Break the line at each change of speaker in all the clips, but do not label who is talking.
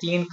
3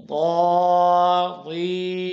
ضي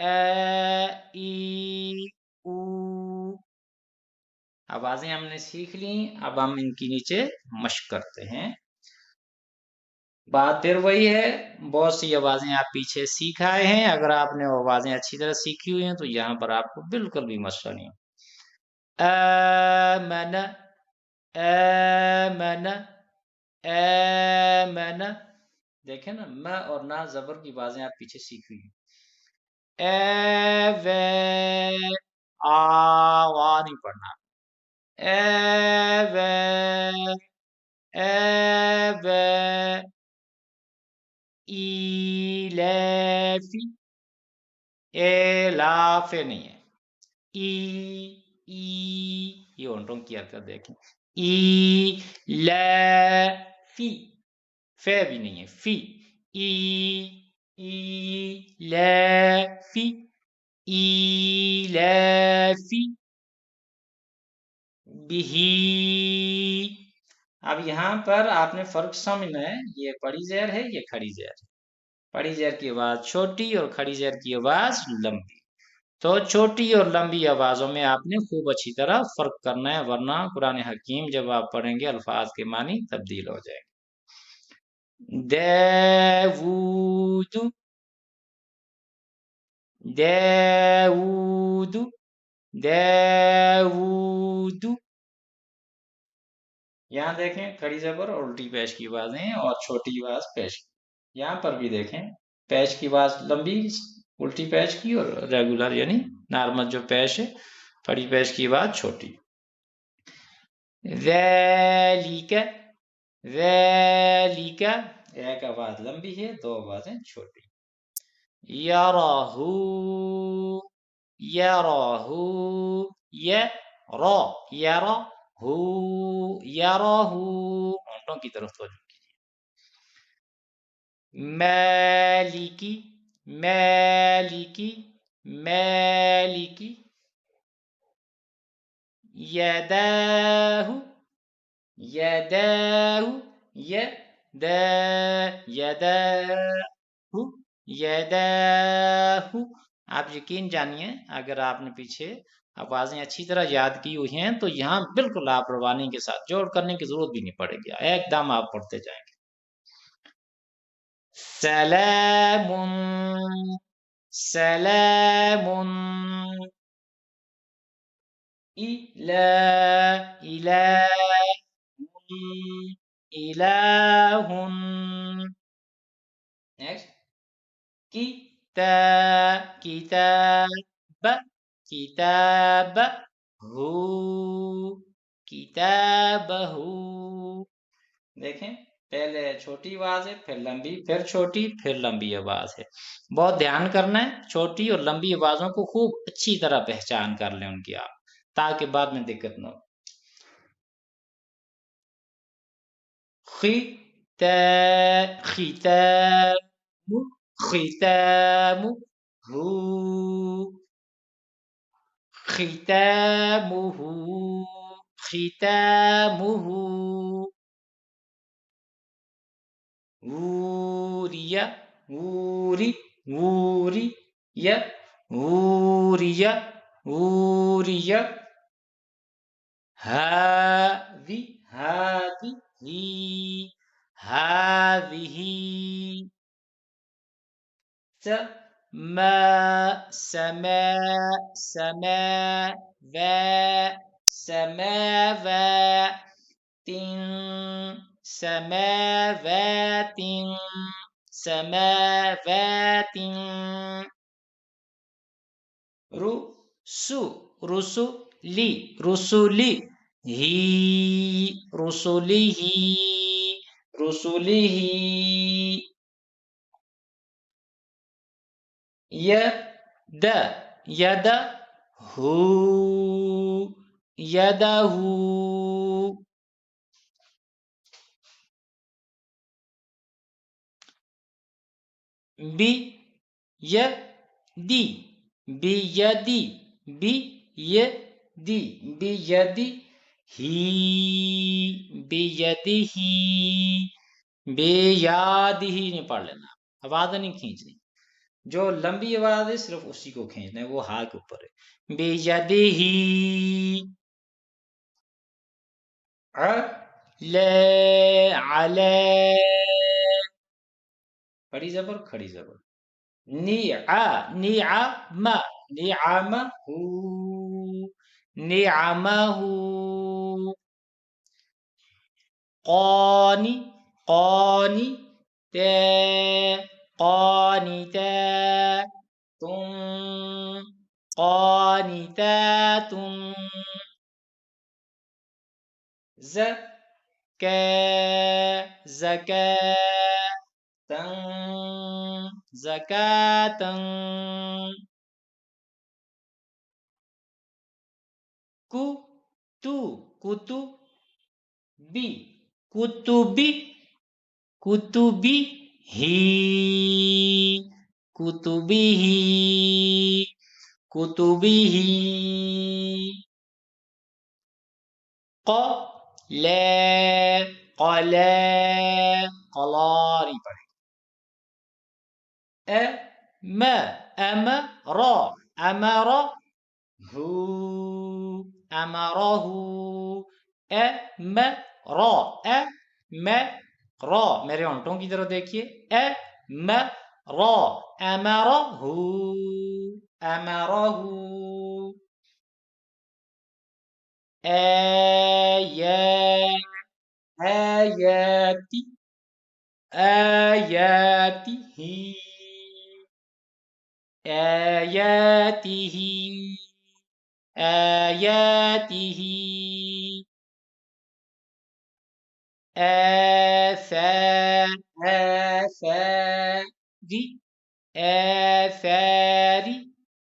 ای او آوازیں ہم نے سیکھ لی. اب ہم ان کی نیچے مشق کرتے ہیں. بات پھر وہی ہے، بہت سی آوازیں آپ پیچھے سیکھ آئے ہیں. اگر آپ نے وہ آوازیں اچھی طرح سیکھی ہوئی ہیں تو یہاں پر آپ کو بالکل بھی مسئلہ نہیں. آمن آمن آمن، دیکھیں نا، م اور نا زبر کی آوازیں آپ پیچھے سیکھ ہوئی ہیں. وا نہیں پڑھنا. ایلافی، ایلافے نہیں ہے. ای یہ اونٹوں کی حرکت دیکھیں. ایلافی، فے بھی نہیں ہے. فی ایلافی، ایلافی بہی. اب یہاں پر آپ نے فرق سمجھنا ہے، یہ بڑی زیر ہے، یہ کھڑی زیر ہے. بڑی زیر کی آواز چھوٹی اور کھڑی زیر کی آواز لمبی. تو چھوٹی اور لمبی آوازوں میں آپ نے خوب اچھی طرح فرق کرنا ہے، ورنہ قرآن حکیم جب آپ پڑھیں گے الفاظ کے معنی تبدیل ہو جائیں گے. داوود، داوود، داوود. یہاں دیکھیں کھڑی زبر اور الٹی پیش کی آوازیں اور چھوٹی آواز پیش کی. یہاں پر بھی دیکھیں پیش کی آواز لمبی، الٹی پیش کی، اور ریگولر یعنی نارمل جو پیش ہے کھڑی پیش کی آواز چھوٹی. ذالک، ذالک ایک آواز لمبی ہے، دو آوازیں چھوٹی. یراہ، یراہ، یرا، یرا ہو، یراہ، ہونٹوں کی طرف توجہ کیجیے. مالکی، مالکی، مالکی. یداہ، یداہ، یدا، یداہ، یداہ. آپ یقین جانیے اگر آپ نے پیچھے آوازیں اچھی طرح یاد کی ہوئی ہیں تو یہاں بالکل آپ روانی کے ساتھ جوڑ کرنے کی ضرورت بھی نہیں پڑے گی، ایک دم آپ پڑھتے جائیں گے. سلام، سلام. إله. Next. كتاب، كتاب هو، كتابه. دیکھیں پہلے چھوٹی آواز ہے، پھر لمبی، پھر چھوٹی، پھر لمبی آواز ہے. بہت دھیان کرنا ہے، چھوٹی اور لمبی آوازوں کو خوب اچھی طرح پہچان کر لیں ان کی آپ، تاکہ بعد میں دقت نہ ہو. ختام، ختام هو، ختامه، ختامه. ووري، ووري، ووري، ووري، ووري. هذه، هذه، هذه. سماء، سماء، سماء، سماوات، سماوات، سماوات. رسو، رسلی، رسلی. هی، رسله، رسله. ید، ید ہو، یدہ. بی، یدی، بی یدی، بی یدی، بی یدی. ہی، بی یدی ہی، بے یاد ہی نہیں پڑھ لینا، آواز نہیں کھینچنی. جو لمبی آواز ہے صرف اسی کو کھینچنا ہے، وہ ہا کے اوپر ہے. بیجدہی علی علی، بڑی زبر کھڑی زبر. نعم نعمہ نعمہ. قانی قانی تا قانتا تم قانتات. زکا زکاة زکاة. کتب بی کتبی کتبی ہی کتبی ہی کتبی ہی. قلا قلا قلاری پڑھیں. امر امر ہو امرہ. میرے ہونٹوں کی طرف دیکھیے. امرہ امرہ. آیاتی آیاتہ آیاتہ آیاتہ. آثاری آثاری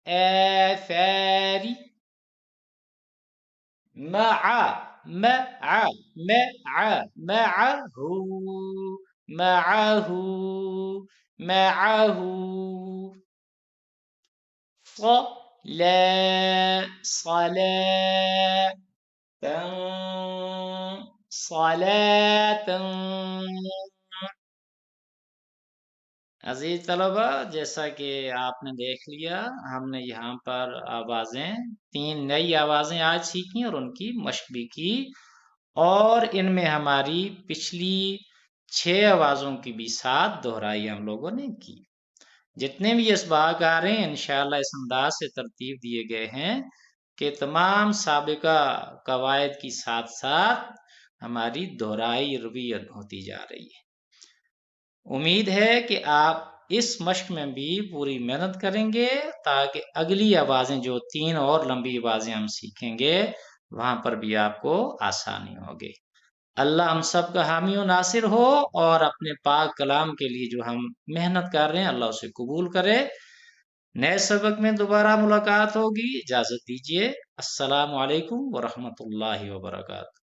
آثاری. معه معه معه. صلاة صلاة. عزیز طلبہ، جیسا کہ آپ نے دیکھ لیا، ہم نے یہاں پر آوازیں 3 نئی آوازیں آج سیکھی اور ان کی مشق بھی کی، اور ان میں ہماری پچھلی 6 آوازوں کی بھی ساتھ دہرائی ہم لوگوں نے کی. جتنے بھی اسباق آ رہے ہیں انشاءاللہ اس انداز سے ترتیب دیے گئے ہیں کہ تمام سابقہ قواعد کی ساتھ ساتھ ہماری دہرائی رویت ہوتی جا رہی ہے. امید ہے کہ آپ اس مشق میں بھی پوری محنت کریں گے تاکہ اگلی آوازیں جو 3 اور لمبی آوازیں ہم سیکھیں گے وہاں پر بھی آپ کو آسانی ہوگی. اللہ ہم سب کا حامی و ناصر ہو، اور اپنے پاک کلام کے لیے جو ہم محنت کر رہے ہیں اللہ اسے قبول کرے. نئے سبق میں دوبارہ ملاقات ہوگی. اجازت دیجیے. السلام علیکم ورحمۃ اللہ وبرکاتہ.